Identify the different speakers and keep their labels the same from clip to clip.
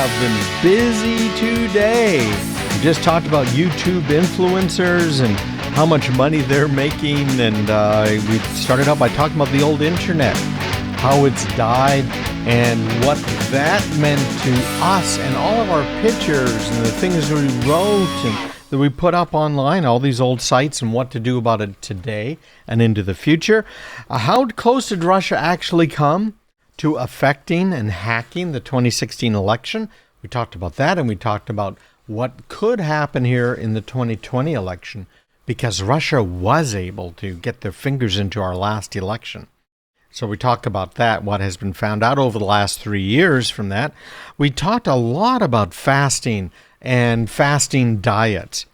Speaker 1: have been busy today. We just talked about YouTube influencers and how much money they're making, and we started out by talking about the old internet, how it's died, and what that meant to us and all of our pictures and the things we wrote and that we put up online, all these old sites, and what to do about it today and into the future. How close did Russia actually come to affecting and hacking the 2016 election? We talked about that, and we talked about what could happen here in the 2020 election, because Russia was able to get their fingers into our last election. So we talked about that, what has been found out over the last 3 years from that. We talked a lot about fasting and fasting diets,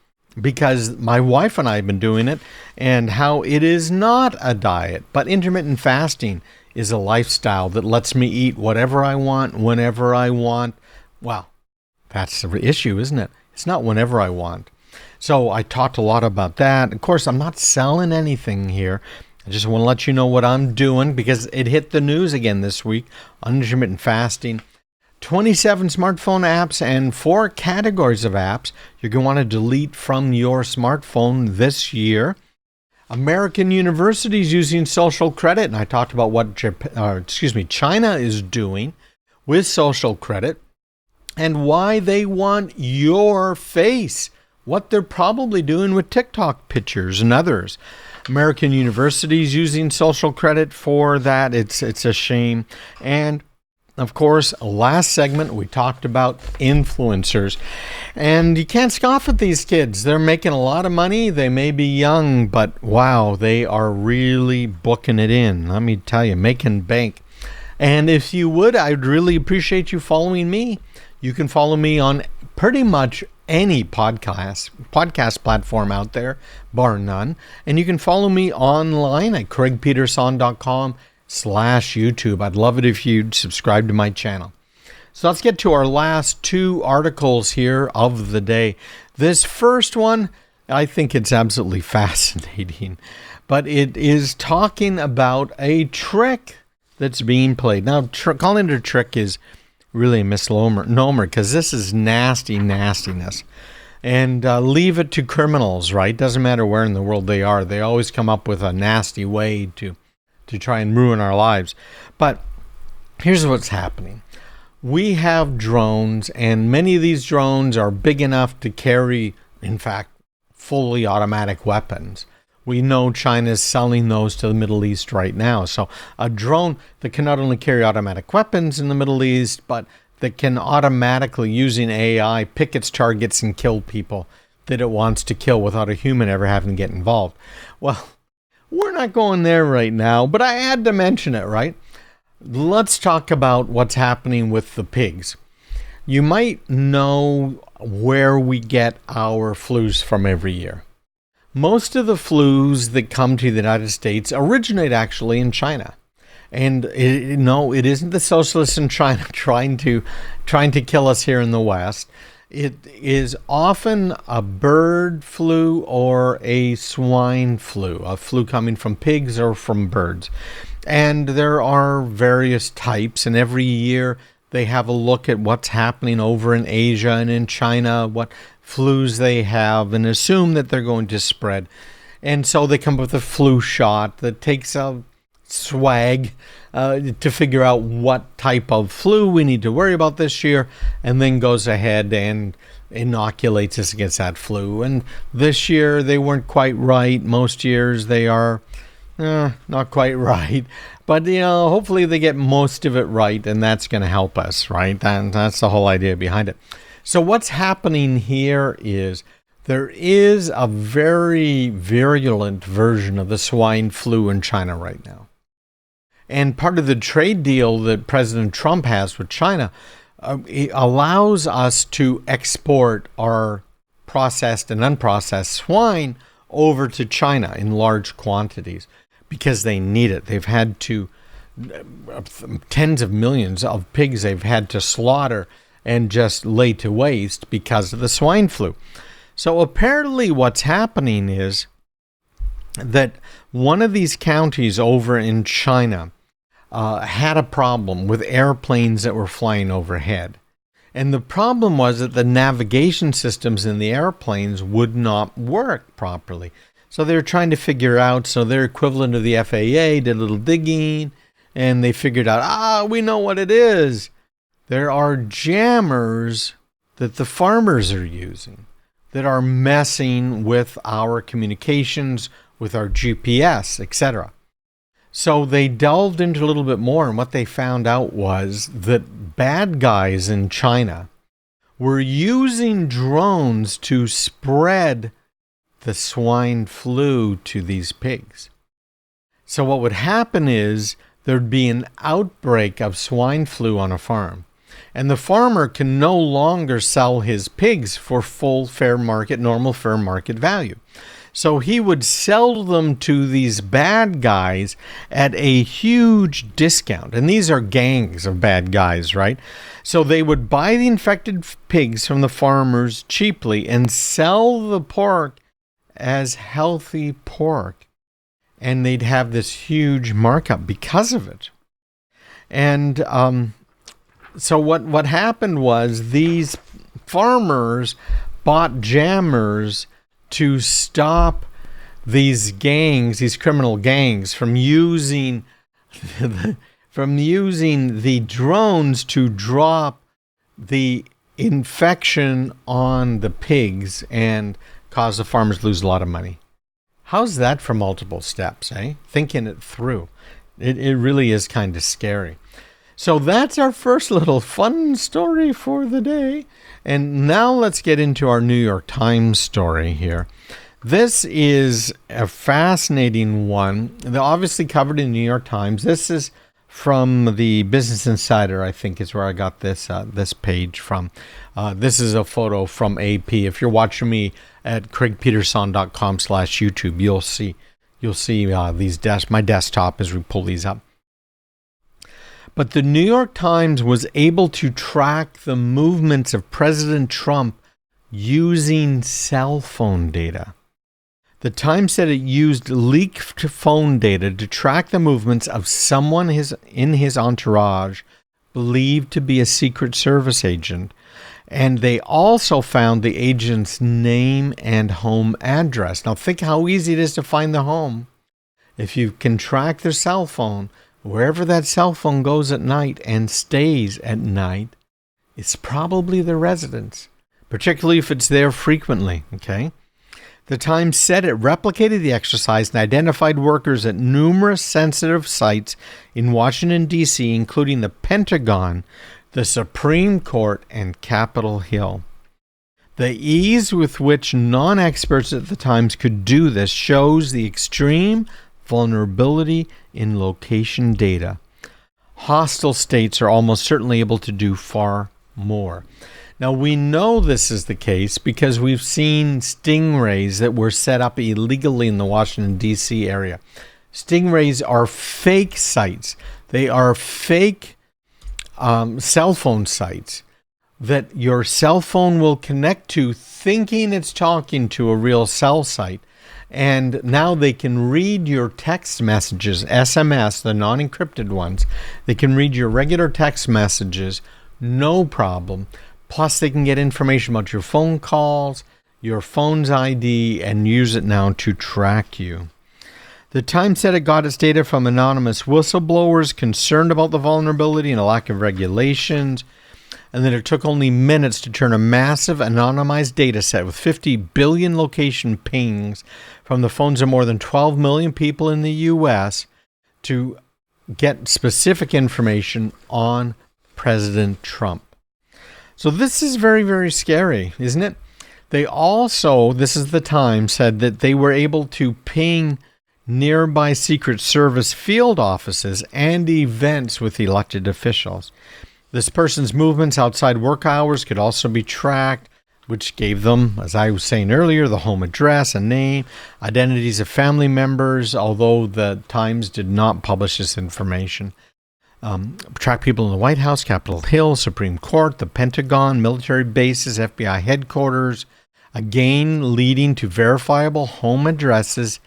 Speaker 1: because my wife and I have been doing it, and how it is not a diet, but intermittent fasting is a lifestyle that lets me eat whatever I want, whenever I want. Well, that's the issue, isn't it? It's not whenever I want. So I talked a lot about that. Of course, I'm not selling anything here. I just want to let you know what I'm doing, because it hit the news again this week on intermittent fasting. 27 smartphone apps and 4 categories of apps you're going to want to delete from your smartphone this year. American universities using social credit, and I talked about what China is doing with social credit and why they want your face, what they're probably doing with TikTok pictures and others. American universities using social credit for that. It's a shame. And of course, last segment, we talked about influencers. And you can't scoff at these kids. They're making a lot of money. They may be young, but wow, they are really booking it in. Let me tell you, making bank. And if you would, I'd really appreciate you following me. You can follow me on pretty much any podcast platform out there, bar none. And you can follow me online at craigpeterson.com/YouTube. I'd love it if you'd subscribe to my channel. So let's get to our last 2 articles here of the day. This first one, I think it's absolutely fascinating, but it is talking about a trick that's being played. Now, calling it a trick is really a misnomer, because this is nastiness. And leave it to criminals, right? Doesn't matter where in the world they are. They always come up with a nasty way to try and ruin our lives. But here's what's happening. We have drones, and many of these drones are big enough to carry, in fact, fully automatic weapons. We know China's selling those to the Middle East right now. So a drone that can not only carry automatic weapons in the Middle East, but that can automatically, using AI, pick its targets and kill people that it wants to kill without a human ever having to get involved. Well, we're not going there right now, but I had to mention it, right? Let's talk about what's happening with the pigs. You might know where we get our flus from every year. Most of the flus that come to the United States originate actually in China. And it isn't the socialists in China trying to kill us here in the West. It is often a bird flu or a swine flu, a flu coming from pigs or from birds. And there are various types, and every year they have a look at what's happening over in Asia and in China, what flus they have, and assume that they're going to spread. And so they come up with a flu shot that takes a swag to figure out what type of flu we need to worry about this year, and then goes ahead and inoculates us against that flu. And this year they weren't quite right. Most years they are not quite right. But, hopefully they get most of it right, and that's going to help us, right? That's the whole idea behind it. So what's happening here is there is a very virulent version of the swine flu in China right now. And part of the trade deal that President Trump has with China it allows us to export our processed and unprocessed swine over to China in large quantities because they need it. They've had to, tens of millions of pigs they've had to slaughter and just lay to waste because of the swine flu. So apparently what's happening is that one of these counties over in China had a problem with airplanes that were flying overhead. And the problem was that the navigation systems in the airplanes would not work properly. So they were trying to figure out, so their equivalent of the FAA did a little digging, and they figured out, we know what it is. There are jammers that the farmers are using that are messing with our communications, with our GPS, etc. So they delved into a little bit more, and what they found out was that bad guys in China were using drones to spread the swine flu to these pigs. So what would happen is there'd be an outbreak of swine flu on a farm, and the farmer can no longer sell his pigs for full fair market, normal fair market value. So he would sell them to these bad guys at a huge discount. And these are gangs of bad guys, right? So they would buy the infected pigs from the farmers cheaply and sell the pork as healthy pork. And they'd have this huge markup because of it. And so what happened was these farmers bought jammers to stop these gangs, these criminal gangs, from using the drones to drop the infection on the pigs and cause the farmers to lose a lot of money. How's that for multiple steps, eh? Thinking it through. It really is kind of scary. So that's our first little fun story for the day. And now let's get into our New York Times story here. This is a fascinating one. They're obviously covered in New York Times. This is from the Business Insider, I think is where I got this page from. This is a photo from AP. If you're watching me at craigpeterson.com/YouTube, you'll see my desktop as we pull these up. But the New York Times was able to track the movements of President Trump using cell phone data. The Times said it used leaked phone data to track the movements of someone in his entourage believed to be a Secret Service agent. And they also found the agent's name and home address. Now think how easy it is to find the home. If you can track their cell phone, wherever that cell phone goes at night and stays at night, it's probably the residence, particularly if it's there frequently, okay? The Times said it replicated the exercise and identified workers at numerous sensitive sites in Washington, D.C., including the Pentagon, the Supreme Court, and Capitol Hill. The ease with which non-experts at the Times could do this shows the extreme vulnerability in location data. Hostile states are almost certainly able to do far more. Now, we know this is the case because we've seen stingrays that were set up illegally in the Washington, D.C. area. Stingrays are fake sites. They are fake cell phone sites that your cell phone will connect to thinking it's talking to a real cell site. And now they can read your text messages, SMS, the non-encrypted ones. They can read your regular text messages, no problem. Plus, they can get information about your phone calls, your phone's ID, and use it now to track you. The Times said it got its data from anonymous whistleblowers concerned about the vulnerability and a lack of regulations, and that it took only minutes to turn a massive anonymized data set with 50 billion location pings from the phones of more than 12 million people in the U.S. to get specific information on President Trump. So this is very, very scary, isn't it? They also, this is the Times, said that they were able to ping nearby Secret Service field offices and events with elected officials. This person's movements outside work hours could also be tracked, which gave them, as I was saying earlier, the home address, a name, identities of family members, although the Times did not publish this information. Track people in the White House, Capitol Hill, Supreme Court, the Pentagon, military bases, FBI headquarters, again leading to verifiable home addresses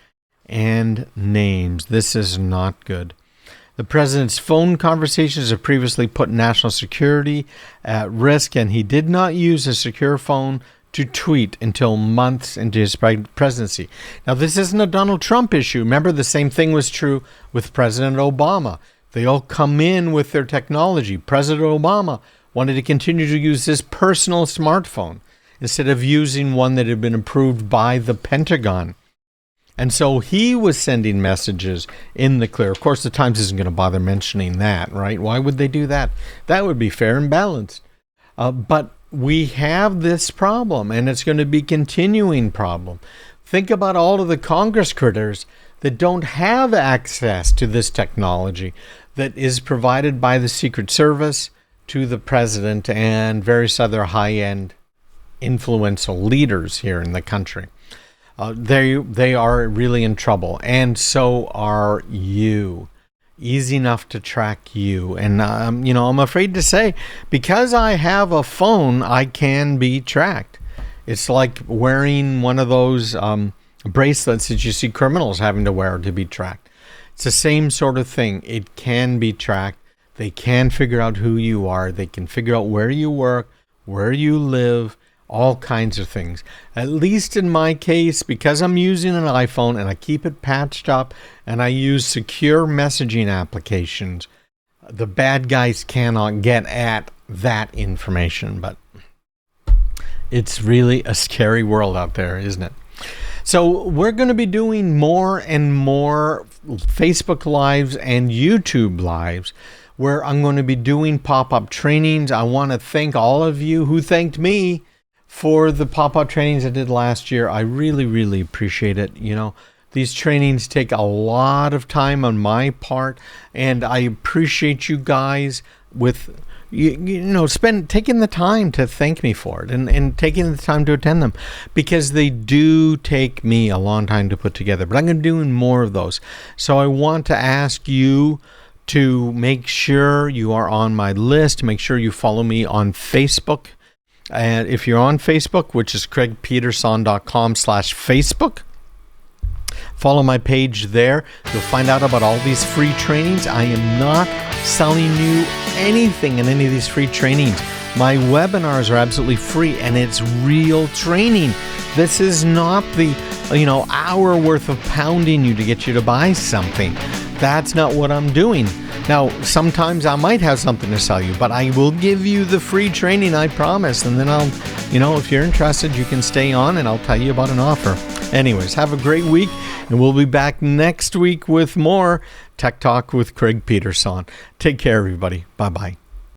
Speaker 1: and names. This is not good. The president's phone conversations have previously put national security at risk, and he did not use a secure phone to tweet until months into his presidency. Now, this isn't a Donald Trump issue. Remember, the same thing was true with President Obama. They all come in with their technology. President Obama wanted to continue to use his personal smartphone instead of using one that had been approved by the Pentagon. And so he was sending messages in the clear. Of course, the Times isn't going to bother mentioning that, right? Why would they do that? That would be fair and balanced. But we have this problem, and it's going to be a continuing problem. Think about all of the Congress critters that don't have access to this technology that is provided by the Secret Service to the president and various other high-end influential leaders here in the country. They are really in trouble, and so are you. Easy enough to track you. And, I'm afraid to say, because I have a phone, I can be tracked. It's like wearing one of those bracelets that you see criminals having to wear to be tracked. It's the same sort of thing. It can be tracked. They can figure out who you are. They can figure out where you work, where you live, all kinds of things. At least in my case, because I'm using an iPhone and I keep it patched up and I use secure messaging applications, the bad guys cannot get at that information. But it's really a scary world out there, isn't it? So we're going to be doing more and more Facebook Lives and YouTube Lives where I'm going to be doing pop-up trainings. I want to thank all of you who thanked me for the pop-up trainings I did last year. I really, really appreciate it. These trainings take a lot of time on my part, and I appreciate you guys with taking the time to thank me for it and taking the time to attend them, because they do take me a long time to put together. But I'm going to be doing more of those. So I want to ask you to make sure you are on my list. Make sure you follow me on Facebook. And if you're on Facebook, which is craigpeterson.com/Facebook, follow my page there. You'll find out about all these free trainings. I am not selling you anything in any of these free trainings. My webinars are absolutely free, and it's real training. This is not the hour worth of pounding you to get you to buy something. That's not what I'm doing. Now, sometimes I might have something to sell you, but I will give you the free training, I promise. And then I'll, if you're interested, you can stay on and I'll tell you about an offer. Anyways, have a great week, and we'll be back next week with more Tech Talk with Craig Peterson. Take care, everybody. Bye-bye.